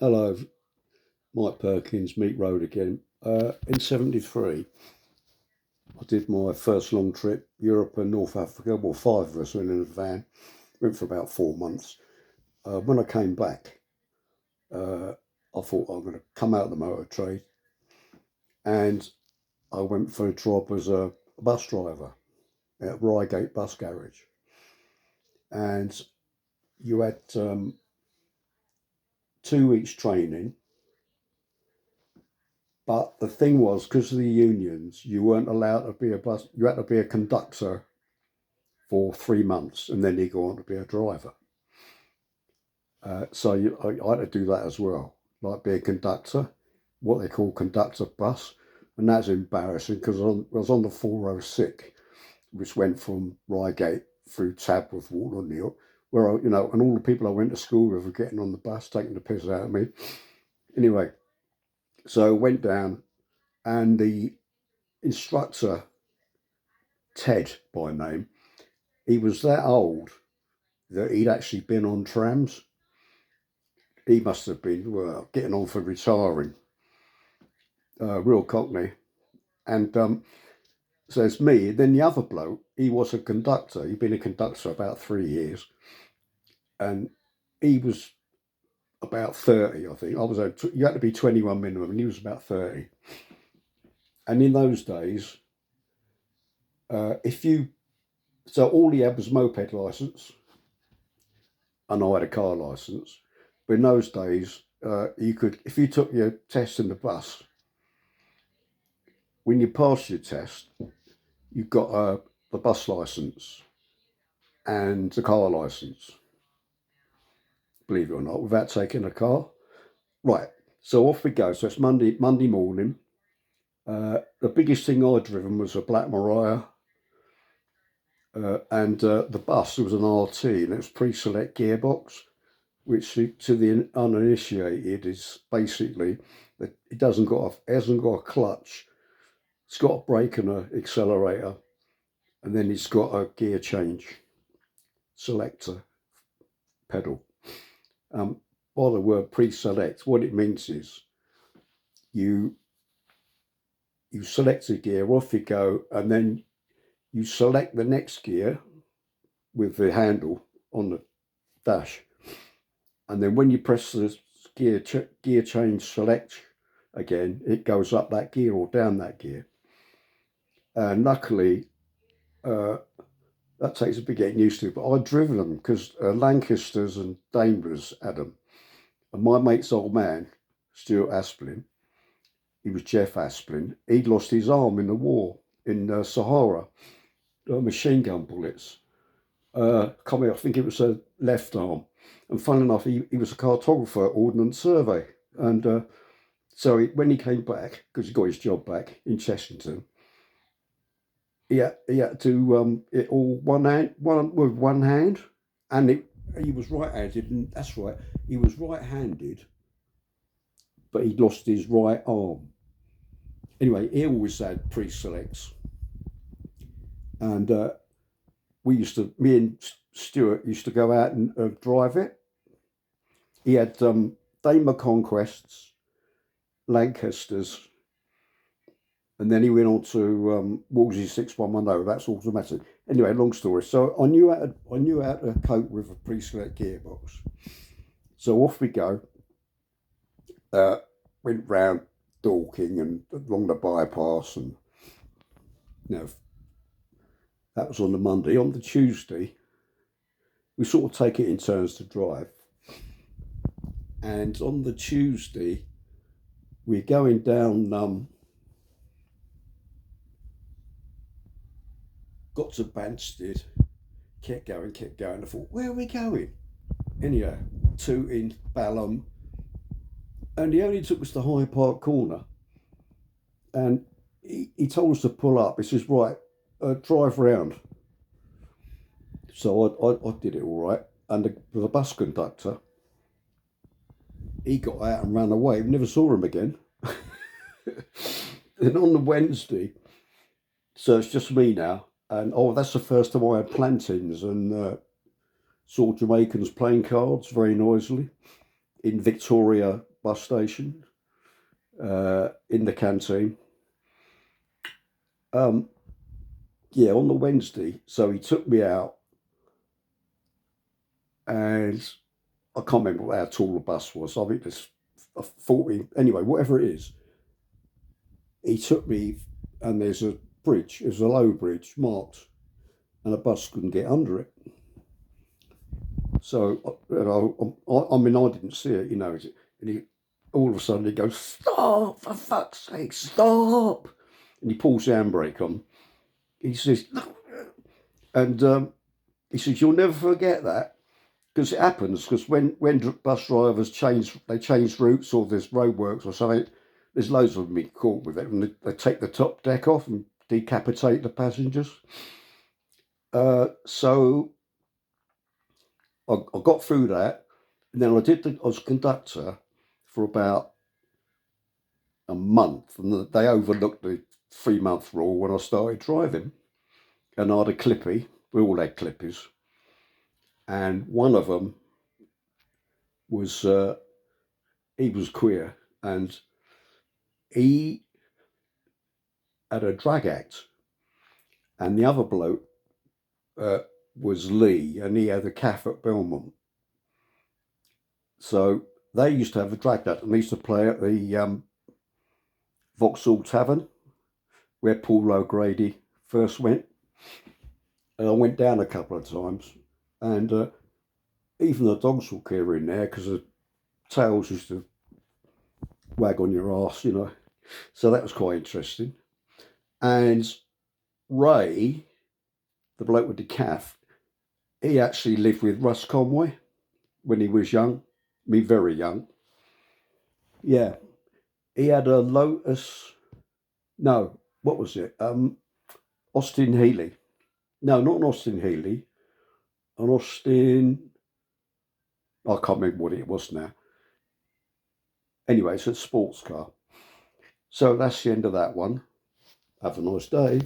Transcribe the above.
Hello, Mike Perkins, Meat Road again. In '73, I did my first long trip, Europe and North Africa. Well, five of us went in a van, went for about 4 months. When I came back, uh, I thought I'm going to come out of the motor trade, and I went for a job as a bus driver at Reigate Bus Garage. And you had 2 weeks training, but the thing was, because of the unions, you weren't allowed to be a bus. You had to be a conductor for 3 months, and then you go on to be a driver. I had to do that as well, like be a conductor, what they call conductor bus, and that's embarrassing because I was on the 406, which went from Reigate through Tabworth, Waterloo, New York, where and all the people I went to school with were getting on the bus, taking the piss out of me. Anyway, so I went down, and the instructor, Ted by name, he was that old that he'd actually been on trams. He must have been getting on for retiring, real cockney. And so it's me. Then the other bloke, he was a conductor. He'd been a conductor about 3 years, and he was about 30, I think. You had to be 21 minimum, and he was about 30. And in those days, so all he had was moped license, and I had a car license. But in those days, you could, if you took your test in the bus, when you passed your test, you got the bus license and the car license, believe it or not, without taking a car. Right, so off we go. So it's Monday morning. The biggest thing I'd driven was a Black Maria, and the bus was an RT, and it was pre-select gearbox, which to the uninitiated is basically that it hasn't got a clutch. It's got a brake and an accelerator, and then it's got a gear change selector pedal. By the word pre-select, what it means is you select a gear, off you go, and then you select the next gear with the handle on the dash, and then when you press the gear change select again, it goes up that gear or down that gear. And luckily, that takes a bit getting used to, but I'd driven them because Lancasters and Daimlers had them. And my mate's old man, Stuart Asplin, he was Jeff Asplin, he'd lost his arm in the war in Sahara, machine gun bullets. I think it was a left arm. And funnily enough, he was a cartographer at Ordnance Survey. And when he came back, because he got his job back in Chessington, he had to it all with one hand, and he was right-handed, and that's right, he was right-handed, but he lost his right arm. Anyway, he always had pre-selects, and me and Stuart used to go out and drive it. He had Daimler Conquests, Lancasters, and then he went on to Wolseley 6110. That's automatic. Anyway, long story. So I knew how to cope with a pre-select gearbox. So off we go. Went round Dorking and along the bypass, and that was on the Monday. On the Tuesday, we sort of take it in turns to drive. And on the Tuesday, we're going down, got to Banstead, kept going. I thought, where are we going? Anyhow, Tooting, Balham, and he only took us to Hyde Park Corner. And he told us to pull up. He says, right, drive round. So I did it all right. And the bus conductor, he got out and ran away. We never saw him again. Then on the Wednesday, so it's just me now. And that's the first time I had plantains and saw Jamaicans playing cards very noisily in Victoria bus station, in the canteen. Yeah, on the Wednesday. So he took me out, and I can't remember how tall the bus was. I think there's a 40, anyway, whatever it is. He took me, and there's a bridge, there's a low bridge marked, and a bus couldn't get under it. So, I mean, I didn't see it, and all of a sudden he goes, "Stop, for fuck's sake, stop." And he pulls the handbrake on. He says, and he says, "You'll never forget that." Because it happens, because when bus drivers change routes, or there's roadworks or something, there's loads of them being caught with it, and they take the top deck off and decapitate the passengers. So I got through that, and then I was conductor for about a month, and they overlooked the 3-month rule when I started driving. And I had a clippy, we all had clippies, and one of them was, he was queer, and he had a drag act, and the other bloke was Lee, and he had a cafe at Belmont. So they used to have a drag act, and they used to play at the Vauxhall Tavern, where Paul O'Grady first went. And I went down a couple of times, and even the dogs were queer in there, because the tails used to wag on your arse, So that was quite interesting. And Ray, the bloke with the calf, he actually lived with Russ Conway when he was young, very young. Yeah, he had a Lotus. No, what was it? Austin Healey. No, not an Austin Healey. An Austin. I can't remember what it was now. Anyway, it's a sports car. So that's the end of that one. Have a nice day.